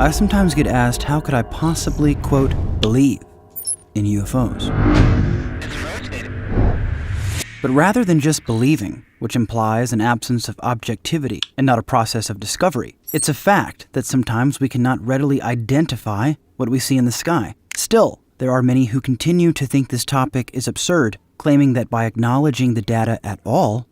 I sometimes get asked how could I possibly, quote, believe in UFOs. But rather than just believing, which implies an absence of objectivity and not a process of discovery, it's a fact that sometimes we cannot readily identify what we see in the sky. Still, there are many who continue to think this topic is absurd, claiming that by acknowledging the data at all,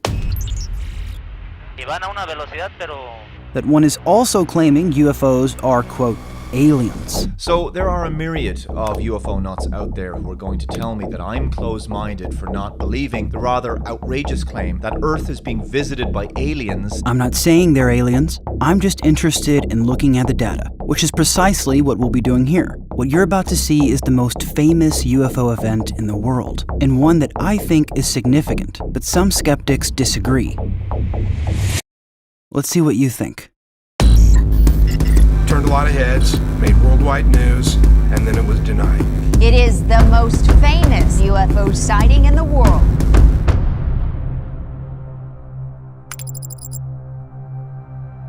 that one is also claiming UFOs are, quote, aliens. So there are a myriad of UFO nuts out there who are going to tell me that I'm closed-minded for not believing the rather outrageous claim that Earth is being visited by aliens. I'm not saying they're aliens. I'm just interested in looking at the data, which is precisely what we'll be doing here. What you're about to see is the most famous UFO event in the world, and one that I think is significant, but some skeptics disagree. Let's see what you think. Turned a lot of heads, made worldwide news, and then it was denied. It is the most famous UFO sighting in the world.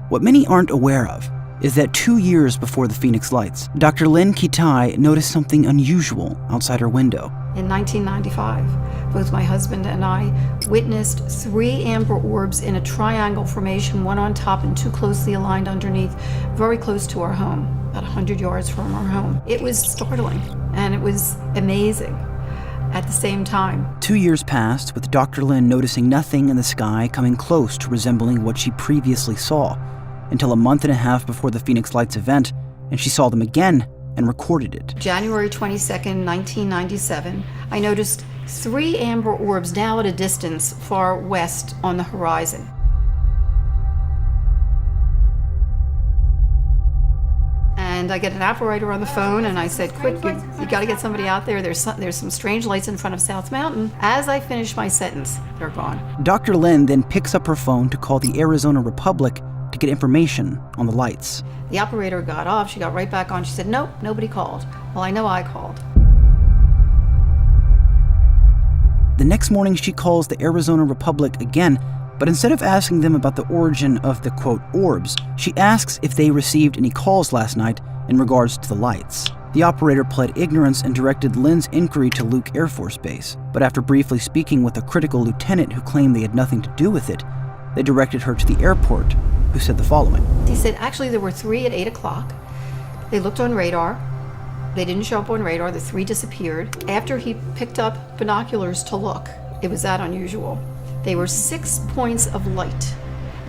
What many aren't aware of is that 2 years before the Phoenix Lights, Dr. Lynn Kitai noticed something unusual outside her window. In 1995, both my husband and I witnessed 3 amber orbs in a triangle formation, one on top and 2 closely aligned underneath, very close to our home, about 100 yards from our home. It was startling, and it was amazing at the same time. 2 years passed, with Dr. Lynn noticing nothing in the sky coming close to resembling what she previously saw, until a month and a half before the Phoenix Lights event, and she saw them again and recorded it. January 22nd, 1997, I noticed 3 amber orbs now at a distance far west on the horizon. And I get an operator on the phone and I said, quick, you gotta get somebody out there. There's some strange lights in front of South Mountain. As I finish my sentence, they're gone. Dr. Lynn then picks up her phone to call the Arizona Republic to get information on the lights. The operator got off, she got right back on. She said, nope, nobody called. Well, I know I called. The next morning, she calls the Arizona Republic again, but instead of asking them about the origin of the, quote, orbs, she asks if they received any calls last night in regards to the lights. The operator pled ignorance and directed Lynn's inquiry to Luke Air Force Base, but after briefly speaking with a critical lieutenant who claimed they had nothing to do with it, they directed her to the airport, who said the following. He said, actually, there were 3 at 8 o'clock. They looked on radar. They didn't show up on radar. The 3 disappeared. After he picked up binoculars to look, it was that unusual. They were 6 points of light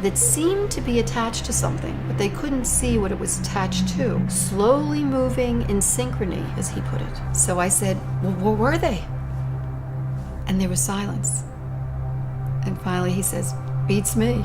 that seemed to be attached to something, but they couldn't see what it was attached to. Slowly moving in synchrony, as he put it. So I said, well, where were they? And there was silence. And finally he says, beats me.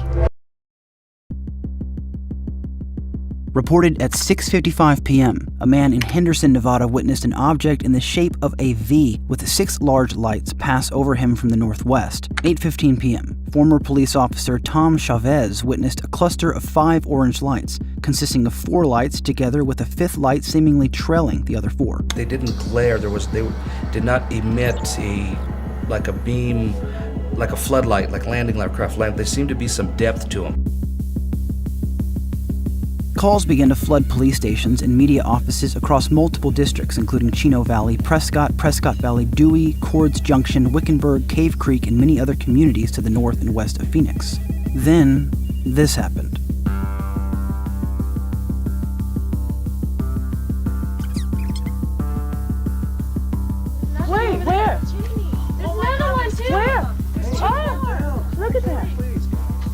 Reported at 6:55 p.m., a man in Henderson, Nevada witnessed an object in the shape of a V with 6 large lights pass over him from the northwest. 8:15 p.m., former police officer Tom Chavez witnessed a cluster of 5 orange lights, consisting of 4 lights together with a 5th light seemingly trailing the other 4. They didn't glare. They did not emit like a beam, like a floodlight, like landing aircraft land. There seemed to be some depth to them. Calls began to flood police stations and media offices across multiple districts, including Chino Valley, Prescott Valley, Dewey, Cords Junction, Wickenburg, Cave Creek, and many other communities to the north and west of Phoenix. Then, this happened. Wait, where? There's another one too. Where? Oh, look at that.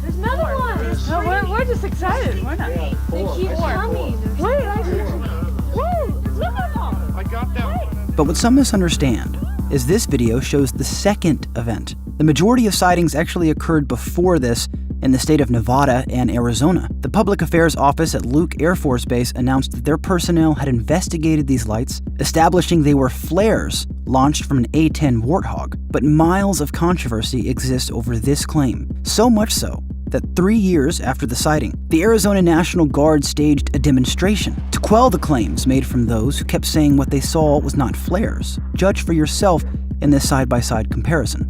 There's another one. No, we're just excited. We're not. They keep coming. Wait, look at them. I got that one. But what some misunderstand is this video shows the second event. The majority of sightings actually occurred before this in the state of Nevada and Arizona. The Public Affairs Office at Luke Air Force Base announced that their personnel had investigated these lights, establishing they were flares launched from an A-10 Warthog. But miles of controversy exists over this claim, so much so that 3 years after the sighting, the Arizona National Guard staged a demonstration to quell the claims made from those who kept saying what they saw was not flares. Judge for yourself in this side-by-side comparison.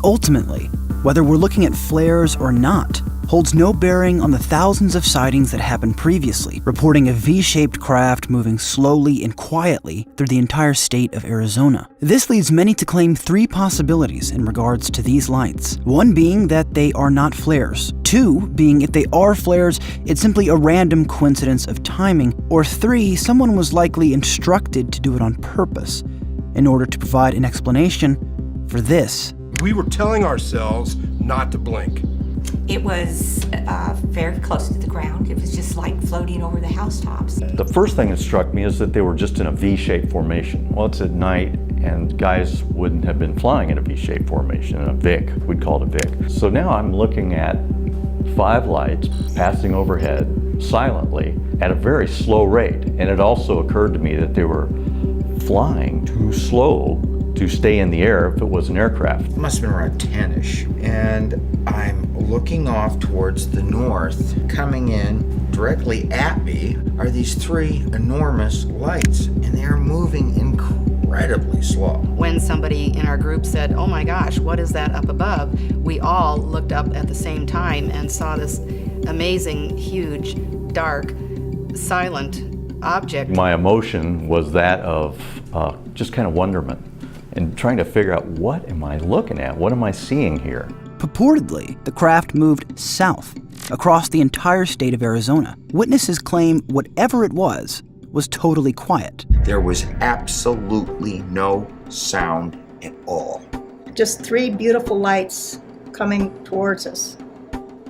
ultimately, whether we're looking at flares or not, holds no bearing on the thousands of sightings that happened previously, reporting a V-shaped craft moving slowly and quietly through the entire state of Arizona. This leads many to claim three possibilities in regards to these lights. One being that they are not flares. Two being if they are flares, it's simply a random coincidence of timing. Or three, someone was likely instructed to do it on purpose in order to provide an explanation for this. We were telling ourselves not to blink. It was very close to the ground. It was just like floating over the housetops. The first thing that struck me is that they were just in a V-shaped formation. Well, it's at night, and guys wouldn't have been flying in a V-shaped formation, in a VIC. We'd call it a VIC. So now I'm looking at 5 lights passing overhead silently at a very slow rate. And it also occurred to me that they were flying too slow to stay in the air if it was an aircraft. It must have been around 10-ish. And I'm looking off towards the north. Coming in directly at me are these 3 enormous lights, and they're moving incredibly slow. When somebody in our group said, "Oh my gosh, what is that up above?" we all looked up at the same time and saw this amazing, huge, dark, silent object. My emotion was that of just kind of wonderment and trying to figure out, what am I looking at? What am I seeing here? Purportedly, the craft moved south across the entire state of Arizona. Witnesses claim whatever it was totally quiet. There was absolutely no sound at all. Just 3 beautiful lights coming towards us.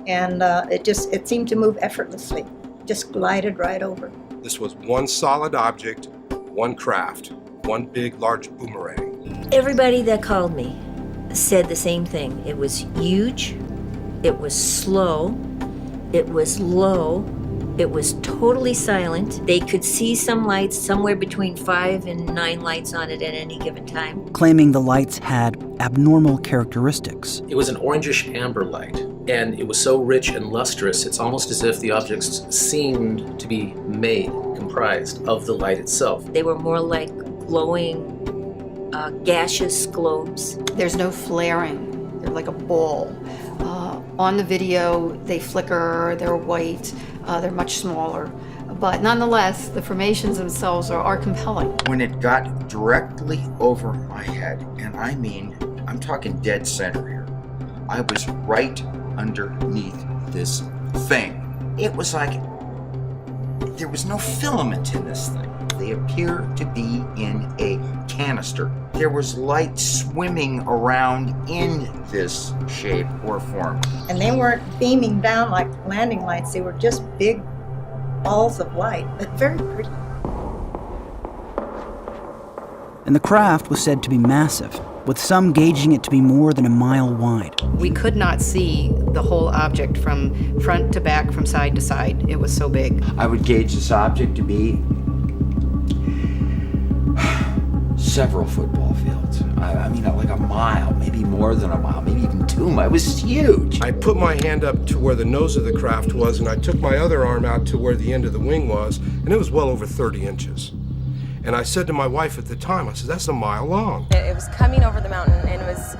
And it seemed to move effortlessly, just glided right over. This was one solid object, one craft, one big, large boomerang. Everybody that called me said the same thing. It was huge, it was slow, it was low, it was totally silent. They could see some lights, somewhere between 5 and 9 lights on it at any given time. Claiming the lights had abnormal characteristics. It was an orangish amber light, and it was so rich and lustrous, it's almost as if the objects seemed to be comprised of the light itself. They were more like glowing, gaseous globes. There's no flaring. They're like a ball. On the video, they flicker, they're white, they're much smaller. But nonetheless, the formations themselves are compelling. When it got directly over my head, and I mean, I'm talking dead center here, I was right underneath this thing. It was like there was no filament in this thing. They appear to be in a canister. There was light swimming around in this shape or form. And they weren't beaming down like landing lights. They were just big balls of light, but very pretty. And the craft was said to be massive, with some gauging it to be more than a mile wide. We could not see the whole object from front to back, from side to side. It was so big. I would gauge this object to be several football fields. I mean, like a mile, maybe more than a mile, maybe even 2 miles. It was huge. I put my hand up to where the nose of the craft was, and I took my other arm out to where the end of the wing was, and it was well over 30 inches. And I said to my wife at the time, I said, that's a mile long. It was coming over the mountain, and it was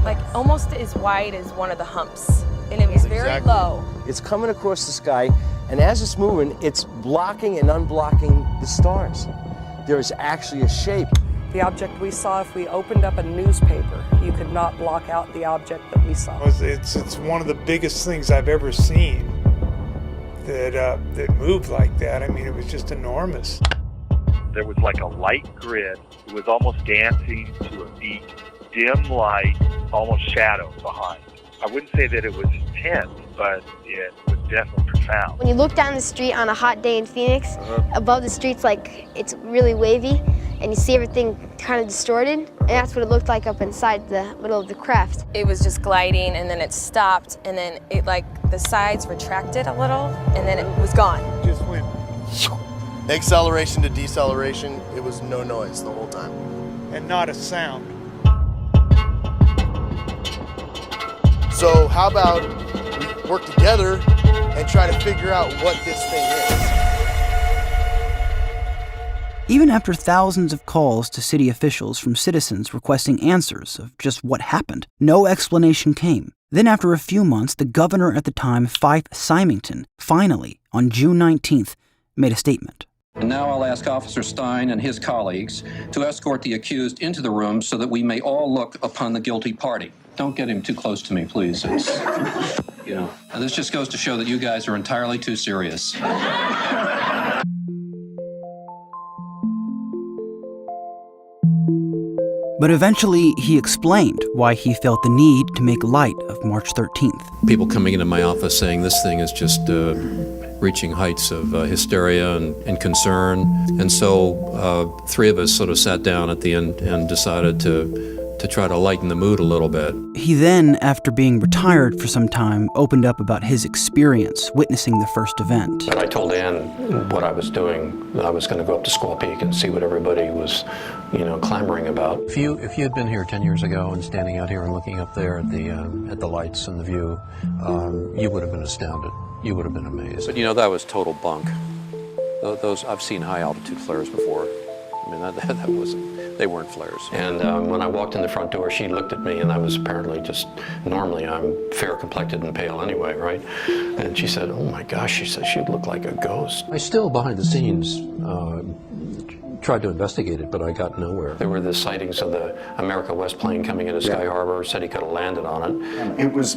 like almost as wide as one of the humps. And it was very low. It's coming across the sky, and as it's moving, it's blocking and unblocking the stars. There is actually a shape. The object we saw, if we opened up a newspaper, you could not block out the object that we saw. It's one of the biggest things I've ever seen that moved like that. I mean, it was just enormous. There was like a light grid. It was almost dancing to a beat. Dim light, almost shadow behind. I wouldn't say that it was intense, but it was definitely profound. When you look down the street on a hot day in Phoenix, above the street's like, it's really wavy, and you see everything kind of distorted, and that's what it looked like up inside the middle of the craft. It was just gliding, and then it stopped, and then it like the sides retracted a little, and then it was gone. Just went. Acceleration to deceleration, it was no noise the whole time. And not a sound. So how about we work together and try to figure out what this thing is? Even after thousands of calls to city officials from citizens requesting answers of just what happened, no explanation came. Then after a few months, the governor at the time, Fife Symington, finally, on June 19th, made a statement. And now I'll ask Officer Stein and his colleagues to escort the accused into the room so that we may all look upon the guilty party. Don't get him too close to me, please. This just goes to show that you guys are entirely too serious. But eventually, he explained why he felt the need to make light of March 13th. People coming into my office saying this thing is just reaching heights of hysteria and concern. And so three of us sort of sat down at the end and decided to try to lighten the mood a little bit. He then, after being retired for some time, opened up about his experience witnessing the first event. I told Ann what I was doing. I was going to go up to Squaw Peak and see what everybody was, clamoring about. If you had been here 10 years ago and standing out here and looking up there at the lights and the view, you would have been astounded. You would have been amazed. But that was total bunk. Those I've seen high altitude flares before. I mean, that wasn't. They weren't flares. And when I walked in the front door, she looked at me, and I was apparently normally I'm fair complected and pale anyway, right? And she said, "Oh my gosh," she said, "she looked like a ghost." I still, behind the scenes, tried to investigate it, but I got nowhere. There were the sightings of the America West plane coming into Sky Harbor, said he could have landed on it. It was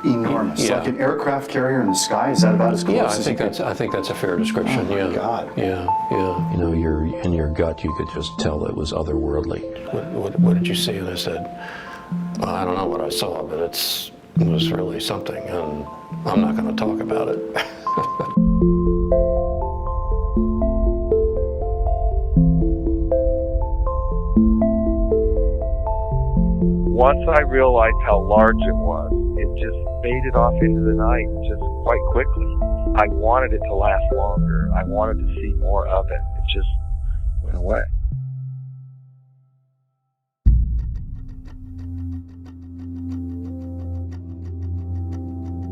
enormous, like an aircraft carrier in the sky. Is that about as close as I think that's a fair description. Oh my God. Yeah. In your gut, you could just tell it was otherworldly. What did you see? And I said, well, I don't know what I saw, but it was really something, and I'm not going to talk about it. Once I realized how large it was, it just faded off into the night just quite quickly. I wanted it to last longer. I wanted to see more of it. It just went away.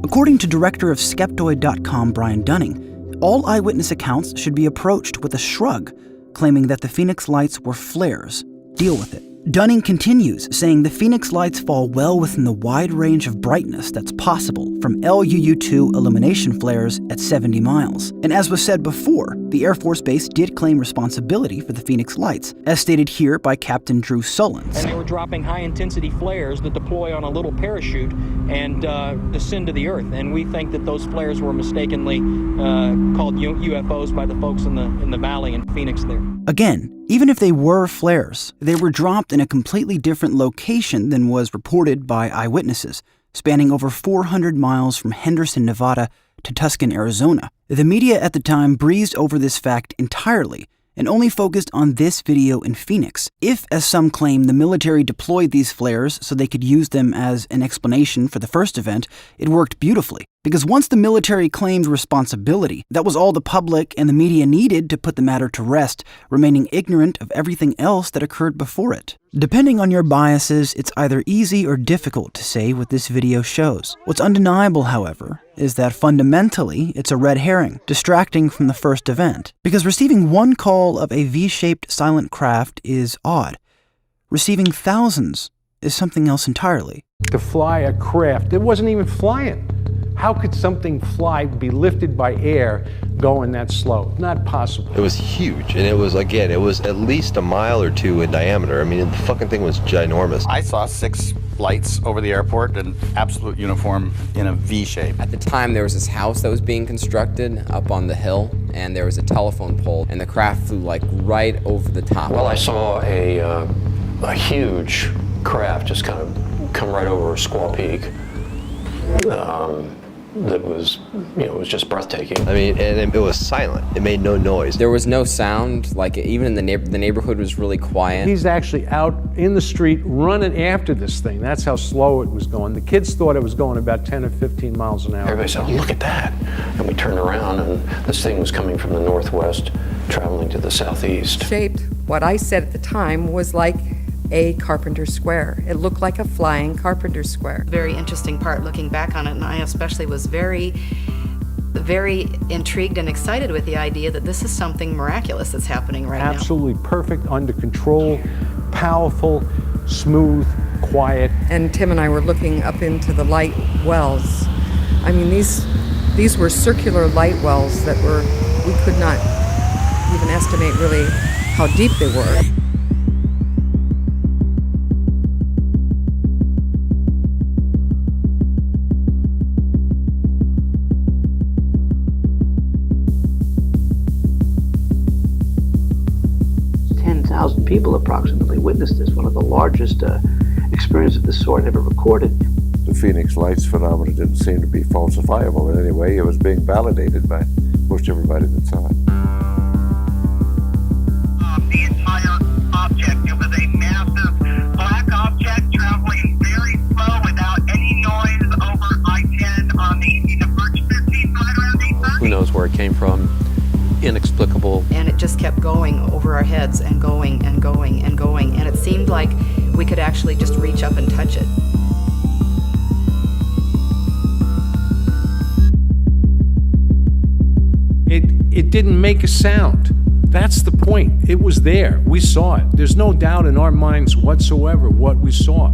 According to director of Skeptoid.com, Brian Dunning, all eyewitness accounts should be approached with a shrug, claiming that the Phoenix lights were flares. Deal with it. Dunning continues, saying the Phoenix lights fall well within the wide range of brightness that's possible from LUU-2 illumination flares at 70 miles. And as was said before, the Air Force Base did claim responsibility for the Phoenix lights, as stated here by Captain Drew Sullins. And they were dropping high-intensity flares that deploy on a little parachute and descend to the Earth. And we think that those flares were mistakenly called UFOs by the folks in the valley in Phoenix there. Again, even if they were flares, they were dropped in a completely different location than was reported by eyewitnesses, spanning over 400 miles from Henderson, Nevada to Tucson, Arizona. The media at the time breezed over this fact entirely and only focused on this video in Phoenix. If, as some claim, the military deployed these flares so they could use them as an explanation for the first event, it worked beautifully. Because once the military claimed responsibility, that was all the public and the media needed to put the matter to rest, remaining ignorant of everything else that occurred before it. Depending on your biases, it's either easy or difficult to say what this video shows. What's undeniable, however, is that fundamentally it's a red herring, distracting from the first event. Because receiving one call of a V-shaped silent craft is odd. Receiving thousands is something else entirely. To fly a craft, it wasn't even flying. How could something fly, be lifted by air, going that slow? Not possible. It was huge, and it was at least a mile or two in diameter. I mean, the fucking thing was ginormous. I saw 6 lights over the airport in absolute uniform in a V shape. At the time, there was this house that was being constructed up on the hill, and there was a telephone pole, and the craft flew like right over the top. Well, I saw a huge craft just kind of come right over Squaw Peak. That was, it was just breathtaking. I mean, and it was silent. It made no noise. There was no sound. Like, even in the neighborhood was really quiet. He's actually out in the street running after this thing. That's how slow it was going. The kids thought it was going about 10 or 15 miles an hour. Everybody said, look at that. And we turned around, and this thing was coming from the northwest, traveling to the southeast. Shaped, what I said at the time was like a carpenter square. It looked like a flying carpenter square. Very interesting part looking back on it, and I especially was very very intrigued and excited with the idea that this is something miraculous that's happening right now. Absolutely perfect, under control, powerful, smooth, quiet. And Tim and I were looking up into the light wells. I mean, these were circular light wells that we could not even estimate really how deep they were. People approximately witnessed this, one of the largest experiences of this sort ever recorded. The Phoenix Lights phenomena didn't seem to be falsifiable in any way. It was being validated by most everybody that saw it. The entire object, it was a massive black object traveling very slow without any noise over I-10 on the Birch 15 right around 8:30. Who knows where it came from? Inexplicable. And it just kept going over our heads and going and going and going, and it seemed like we could actually just reach up and touch it. It didn't make a sound. That's the point. It was there. We saw it. There's no doubt in our minds whatsoever what we saw.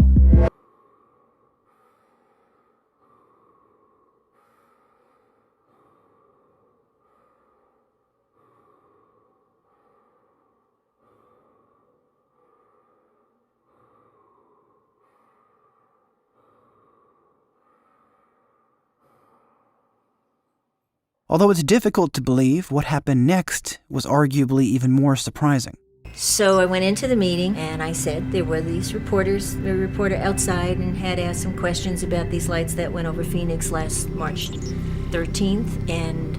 Although it's difficult to believe, what happened next was arguably even more surprising. So I went into the meeting and I said there were these reporters, the reporter outside, and had asked some questions about these lights that went over Phoenix last March 13th, and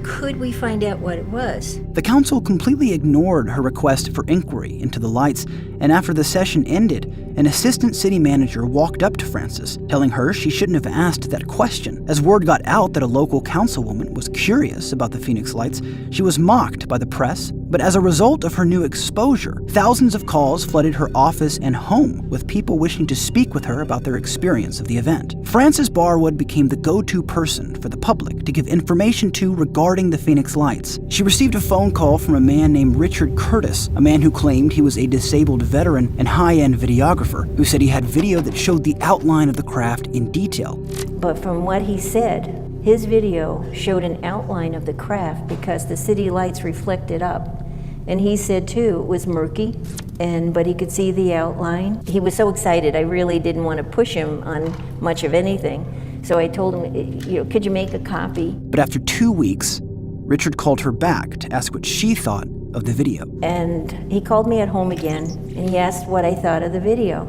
could we find out what it was? The council completely ignored her request for inquiry into the lights, and after the session ended, an assistant city manager walked up to Frances, telling her she shouldn't have asked that question. As word got out that a local councilwoman was curious about the Phoenix Lights, she was mocked by the press. But as a result of her new exposure, thousands of calls flooded her office and home with people wishing to speak with her about their experience of the event. Frances Barwood became the go-to person for the public to give information to regarding the Phoenix Lights. She received a phone call from a man named Richard Curtis, a man who claimed he was a disabled veteran and high-end videographer, who said he had video that showed the outline of the craft in detail. But from what he said, his video showed an outline of the craft because the city lights reflected up. And he said too, it was murky, but he could see the outline. He was so excited, I really didn't want to push him on much of anything. So I told him, could you make a copy? But after 2 weeks, Richard called her back to ask what she thought of the video. And he called me at home again, and he asked what I thought of the video.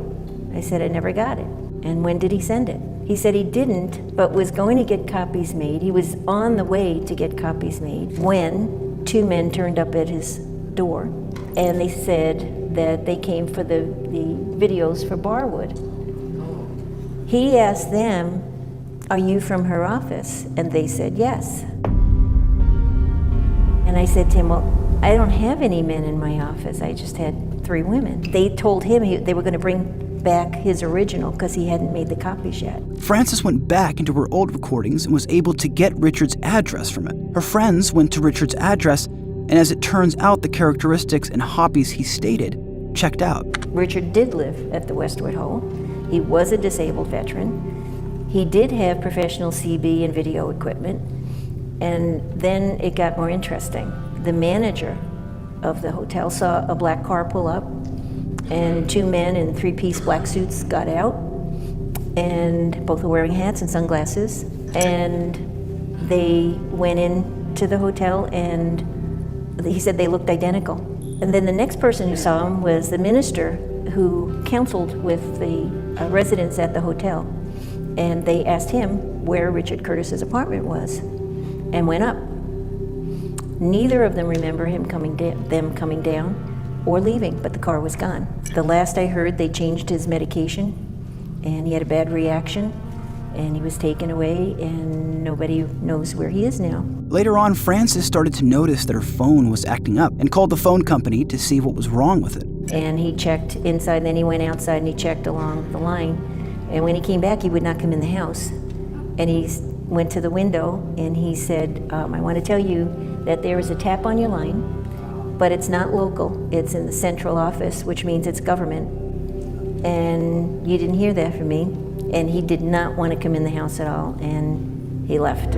I said I never got it. And when did he send it? He said he didn't, but was going to get copies made. He was on the way to get copies made when 2 men turned up at his door, and they said that they came for the videos for Barwood. He asked them, "Are you from her office?" And they said yes. And I said to him, "Well, I don't have any men in my office. I just had 3 women." They told him they were going to bring back his original because he hadn't made the copies yet. Frances went back into her old recordings and was able to get Richard's address from it. Her friends went to Richard's address, and as it turns out, the characteristics and hobbies he stated checked out. Richard did live at the Westwood Hole. He was a disabled veteran. He did have professional CB and video equipment. And then it got more interesting. The manager of the hotel saw a black car pull up, and 2 men in 3-piece black suits got out, and both were wearing hats and sunglasses. And they went into the hotel, and he said they looked identical. And then the next person who saw him was the minister who counseled with the residents at the hotel. And they asked him where Richard Curtis's apartment was and went up. Neither of them remember them coming down or leaving, but the car was gone. The last I heard, they changed his medication, and he had a bad reaction, and he was taken away, and nobody knows where he is now. Later on, Frances started to notice that her phone was acting up and called the phone company to see what was wrong with it. And he checked inside, then he went outside and he checked along the line. And when he came back, he would not come in the house. And went to the window and he said, I want to tell you that there is a tap on your line, but it's not local. It's in the central office, which means it's government. And you didn't hear that from me. And he did not want to come in the house at all, and he left.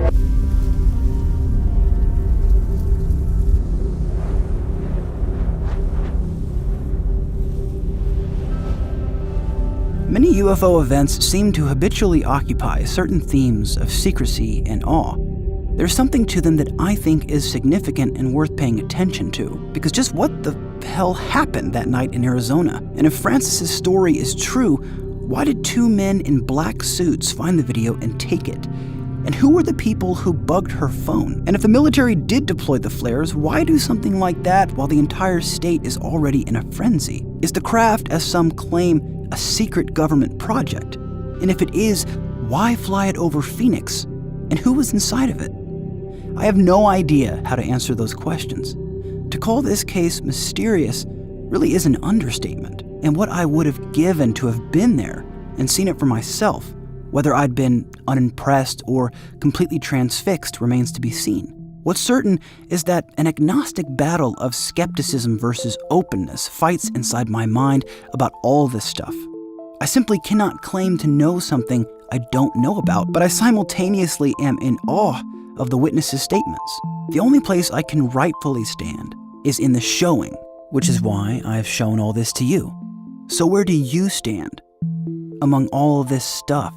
Many UFO events seem to habitually occupy certain themes of secrecy and awe. There's something to them that I think is significant and worth paying attention to, because just what the hell happened that night in Arizona? And if Francis's story is true, why did two men in black suits find the video and take it? And who were the people who bugged her phone? And if the military did deploy the flares, why do something like that while the entire state is already in a frenzy? Is the craft, as some claim, a secret government project? And if it is, why fly it over Phoenix? And who was inside of it? I have no idea how to answer those questions. To call this case mysterious really is an understatement, and what I would have given to have been there and seen it for myself, whether I'd been unimpressed or completely transfixed, remains to be seen. What's certain is that an agnostic battle of skepticism versus openness fights inside my mind about all this stuff. I simply cannot claim to know something I don't know about, but I simultaneously am in awe of the witnesses' statements. The only place I can rightfully stand is in the showing, which is why I've shown all this to you. So where do you stand among all of this stuff?